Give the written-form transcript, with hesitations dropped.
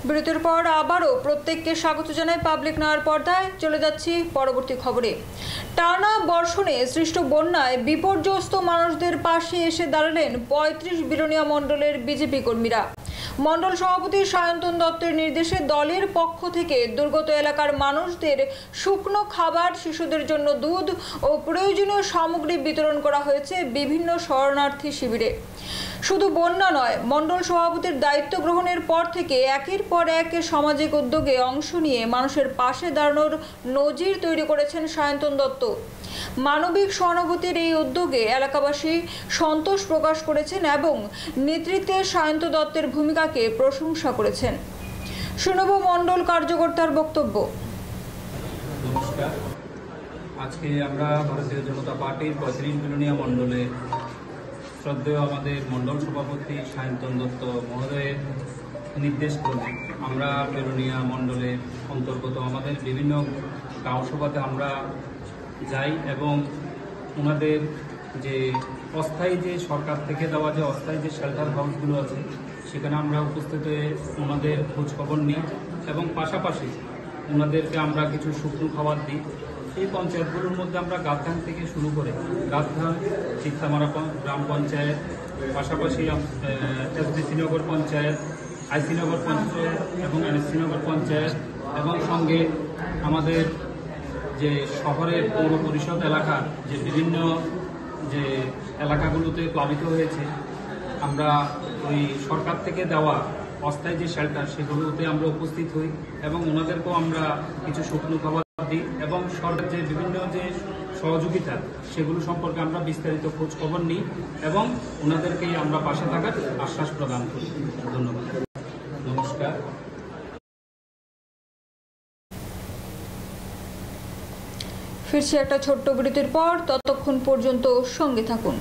বিরতির পর আবারও প্রত্যেককে স্বাগত জানাই পাবলিক নয়ার পর্দায়। চলে যাচ্ছি পরবর্তী খবরে। টানা বর্ষণে সৃষ্ট বন্যায় বিপর্যস্ত মানুষদের পাশে এসে দাঁড়ালেন ৩৫ বিলোনিয়া মণ্ডলের বিজেপি কর্মীরা। মণ্ডল সভাপতি সায়ন্তন দত্তের নির্দেশে দলের পক্ষ থেকে দুর্গত এলাকার মানুষদের শুকনো খাবার, শিশুদের জন্য দুধ ও প্রয়োজনীয় সামগ্রী বিতরণ করা হয়েছে বিভিন্ন শরণার্থী শিবিরে। শুধু বন্যা নয়, মণ্ডল সভাপতির দায়িত্ব গ্রহণের পর থেকে একের পর এক সামাজিক উদ্যোগে অংশ নিয়ে মানুষের পাশে দাঁড়ানোর নজির তৈরি করেছেন সায়ন্তন দত্ত। মানবিক সহানুভূতির এই উদ্যোগে এলাকাবাসী সন্তোষ প্রকাশ করেছেন এবং নেতৃত্বে সায়ন্তন দত্তের ভূমিকাকে প্রশংসা করেছেন। শুনব মণ্ডল কার্যকর্তার বক্তব্য। নমস্কার। আজকে আমরা ভারতীয় জনতা পার্টির ৩৫ বিলোনিয়া মণ্ডলে শ্রদ্ধেয় আমাদের মণ্ডল সভাপতি সায়ন্তন দত্ত মহোদয়ের নির্দেশ ক্রমে আমরা বিলোনিয়া মণ্ডলের অন্তর্গত আমাদের বিভিন্ন গাঁও সভাতে আমরা যাই এবং ওনাদের যে অস্থায়ী যে সরকার থেকে দেওয়া যে অস্থায়ী যে শেল্টার হাউসগুলো আছে সেখানে আমরা উপস্থিত হয়ে ওনাদের খোঁজখবর নিই এবং পাশাপাশি ওনাদেরকে আমরা কিছু শুকনো খাবার দিই। এই পঞ্চায়েতগুলোর মধ্যে আমরা গাছধান থেকে শুরু করে গাছধান, চিত্তামারা গ্রাম পঞ্চায়েত, পাশাপাশি এসডিসি নগর পঞ্চায়েত, আইসি নগর পঞ্চায়েত এবং এনএসসি নগর পঞ্চায়েত এবং সঙ্গে আমাদের যে শহরের পৌর পরিষদ এলাকার যে বিভিন্ন যে এলাকাগুলোতে প্লাবিত হয়েছে, আমরা ওই সরকার থেকে দেওয়া অস্থায়ী যে শেল্টার সেগুলোতে আমরা উপস্থিত হই এবং ওনাদেরকেও আমরা কিছু শুকনো খাবার দিই এবং সরকার যে বিভিন্ন যে সহযোগিতা সেগুলো সম্পর্কে আমরা বিস্তারিত খোঁজ খবর নিই এবং ওনাদেরকেই আমরা পাশে থাকার আশ্বাস প্রদান করি। ধন্যবাদ। নমস্কার। ফিরছি একটা ছোট্ট বিরতির পর, ততক্ষণ পর্যন্ত সঙ্গে থাকুন।